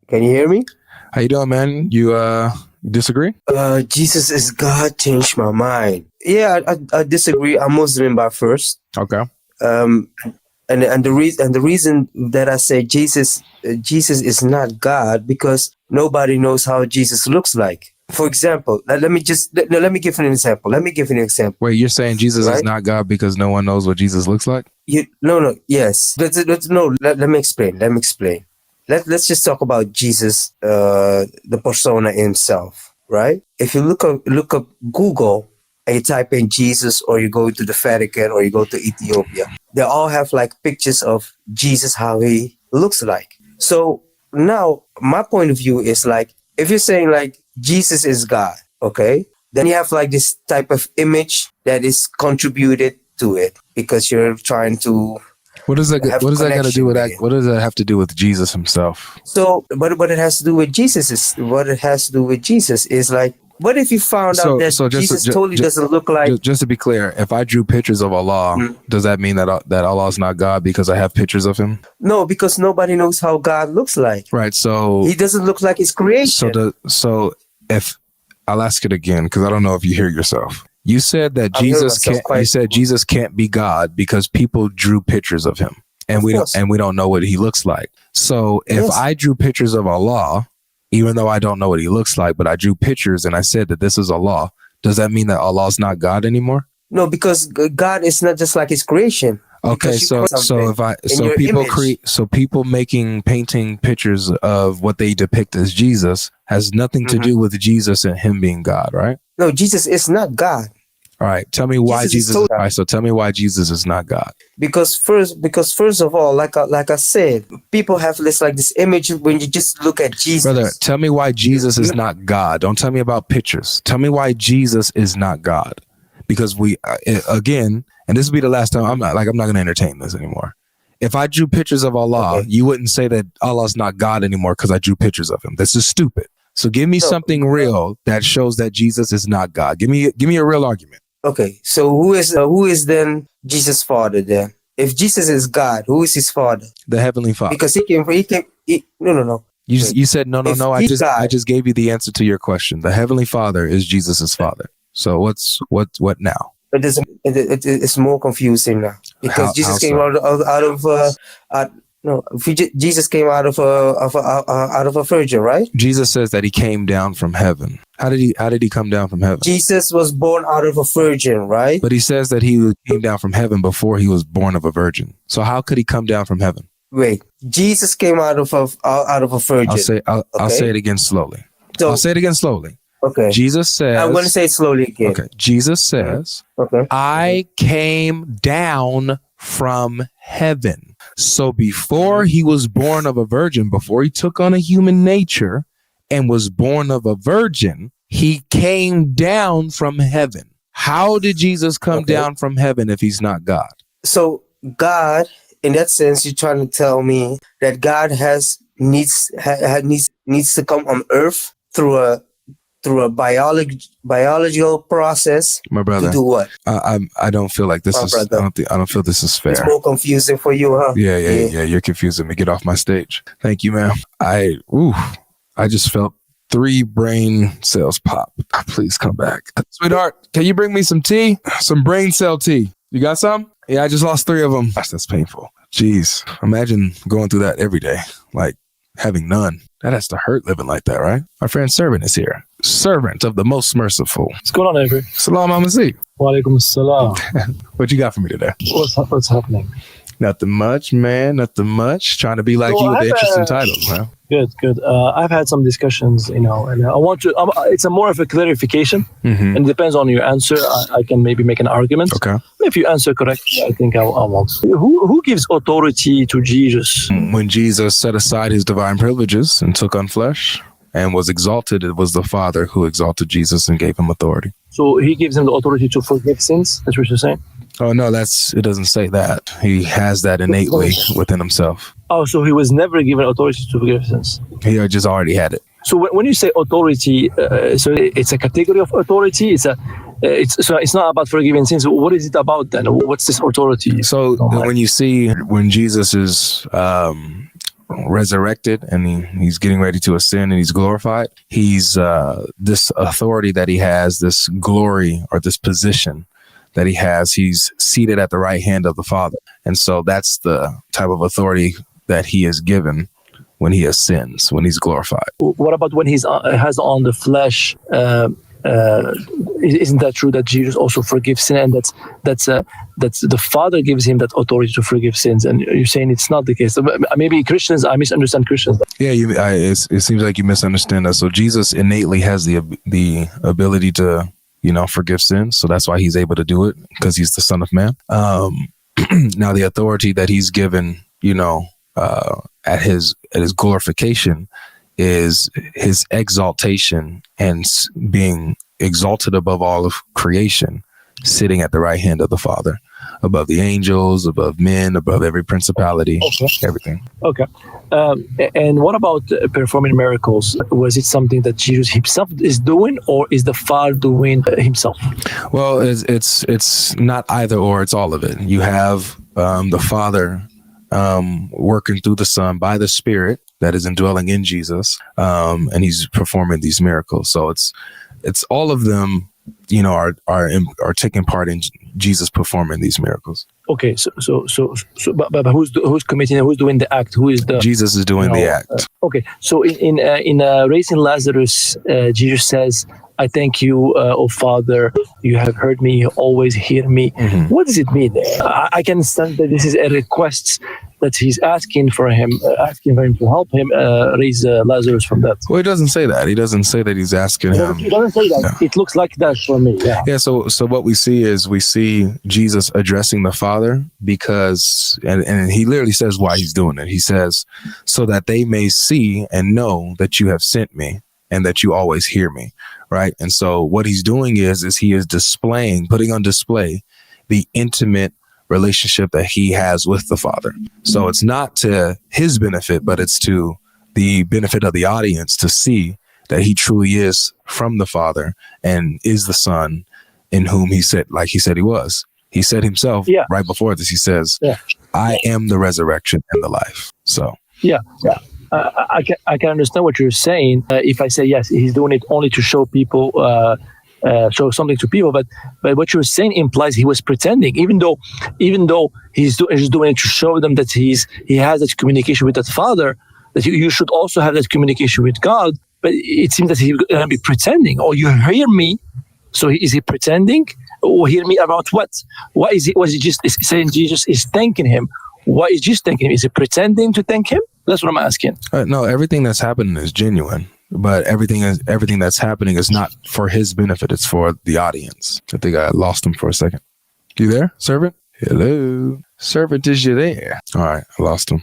Can you hear me? How you doing, man? You disagree? Jesus is God changed my mind. Yeah, I disagree. I'm Muslim by first. Okay. And the reason that I say Jesus is not God because nobody knows how Jesus looks like. For example, let me give you an example. Wait, you're saying Jesus Right? is not God because no one knows what Jesus looks like? Yes. Let me explain. Let's just talk about Jesus, the persona himself, right? If you look up Google and you type in Jesus, or you go to the Vatican, or you go to Ethiopia, they all have like pictures of Jesus, how he looks like. So now my point of view is like, if you're saying like Jesus is God, okay, then you have like this type of image that is contributed to it because you're trying to. What does that got to do with that? What does that have to do with Jesus himself? So, but what it has to do with Jesus is like, what if you found out that Jesus totally doesn't look like? Just to be clear, if I drew pictures of Allah, does that mean that Allah is not God because I have pictures of him? No, because nobody knows how God looks like. Right. So he doesn't look like his creation. So if I'll ask it again, because I don't know if you hear yourself. You said that Jesus can't be God because people drew pictures of him, and we don't know what he looks like. So if I drew pictures of Allah, even though I don't know what he looks like, but I drew pictures and I said that this is Allah, does that mean that Allah is not God anymore? No, because God is not just like his creation. Okay, so people painting pictures of what they depict as Jesus has nothing to do with Jesus and him being God, right? No, Jesus is not God. All right, tell me why Jesus. All right, so tell me why Jesus is not God. Because first of all, like I said, people have this image when you just look at Jesus. Brother, tell me why Jesus is not God. Don't tell me about pictures. Tell me why Jesus is not God. Because again, and this will be the last time I'm not going to entertain this anymore. If I drew pictures of Allah, you wouldn't say that Allah's not God anymore because I drew pictures of him. This is stupid. So give me something real that shows that Jesus is not God. Give me a real argument. Okay, so who is then Jesus' father then? If Jesus is God, who is his father? The Heavenly Father. Because no. You said no. I just gave you the answer to your question. The Heavenly Father is Jesus' father. So what now? It's more confusing now because Jesus came out of a virgin, right? Jesus says that he came down from heaven. How did he come down from heaven? Jesus was born out of a virgin, right? But he says that he came down from heaven before he was born of a virgin. So how could he come down from heaven? Wait, Jesus came out of a virgin. I'll say it again slowly. So, I'll say it again slowly. Okay. Jesus says, I'm going to say it slowly again. Okay. Jesus says, I came down from heaven. So before he was born of a virgin, before he took on a human nature and was born of a virgin, he came down from heaven. How did Jesus come down from heaven if he's not God? So God, in that sense, you're trying to tell me that God needs to come on earth through a biological process. My brother, to do what? I don't feel like this is. I don't feel this is fair. It's more confusing for you, huh? Yeah. You're confusing me. Get off my stage. Thank you, ma'am. I just felt 3 brain cells pop. Please come back, sweetheart. Can you bring me some tea? Some brain cell tea. You got some? Yeah, I just lost 3 of them. Gosh, that's painful. Jeez, imagine going through that every day, like having none. That has to hurt living like that, right? My friend Servant is here. Servant of the most merciful. What's going on, Avery? Salam alaikum. Wa alaikum salam. What you got for me today? What's happening? Nothing much, man. Nothing much. Trying to be like you with the interesting titles, man. Good. I've had some discussions, and I want to. It's more of a clarification, and it depends on your answer. I can maybe make an argument. Okay. If you answer correctly, I think I won't. Who gives authority to Jesus? When Jesus set aside his divine privileges and took on flesh and was exalted, it was the Father who exalted Jesus and gave him authority. So he gives him the authority to forgive sins. That's what you're saying? Oh no, it doesn't say that. He has that innately within himself. Oh, so he was never given authority to forgive sins. He just already had it. So when you say authority, so it's a category of authority. It's not about forgiving sins. What is it about then? What's this authority? So when Jesus is resurrected and he's getting ready to ascend and he's glorified, he's this authority that he has, this glory or this position that he has, he's seated at the right hand of the Father. And so that's the type of authority that he is given when he ascends, when he's glorified. What about when he's has on the flesh? Isn't that true that Jesus also forgives sin, and that's the Father gives him that authority to forgive sins? And you're saying it's not the case. So maybe Christians, I misunderstand Christians. Yeah, it seems like you misunderstand us. So Jesus innately has the ability to, forgive sins. So that's why he's able to do it, because he's the Son of Man. Now the authority that he's given, at his glorification is his exaltation and being exalted above all of creation, sitting at the right hand of the Father, above the angels, above men, above every principality, everything. Okay. And what about performing miracles? Was it something that Jesus himself is doing, or is the Father doing himself? Well, it's not either or, it's all of it. You have the Father working through the Son by the Spirit that is indwelling in Jesus, and he's performing these miracles. So it's all of them, are taking part in Jesus performing these miracles. Okay, but who's committing? Who's doing the act? Who is the? Jesus is doing the act. Okay, so in raising Lazarus, Jesus says, "I thank you, O Father. You have heard me. You always hear me." Mm-hmm. What does it mean? I can understand that this is a request that he's asking for him to help him raise Lazarus from that. Well, he doesn't say that. He doesn't say that he's asking him. He doesn't say that. Yeah. It looks like that for me. Yeah. Yeah. So what we see is Jesus addressing the Father because, and he literally says why he's doing it. He says, so that they may see and know that you have sent me and that you always hear me. Right. And so what he's doing is he is putting on display the intimate relationship that he has with the Father. So it's not to his benefit, but it's to the benefit of the audience to see that he truly is from the Father and is the Son in whom he said he was. He said himself right before this, he says, I am the resurrection and the life. So, I can understand what you're saying. If I say, yes, he's doing it only to show people, show something to people, but what you're saying implies he was pretending, even though he's doing it to show them that he has that communication with that Father, that you should also have that communication with God. But it seems that he's going to be pretending. Or you hear me, so is he pretending? Or hear me about what? Why is he? Was he just saying Jesus is thanking him? Why is Jesus thanking him? Is he pretending to thank him? That's what I'm asking. No, everything that's happening is genuine. But everything that's happening is not for his benefit. It's for the audience. I think I lost him for a second. You there, servant? Hello. Servant, is you there? All right, I lost him.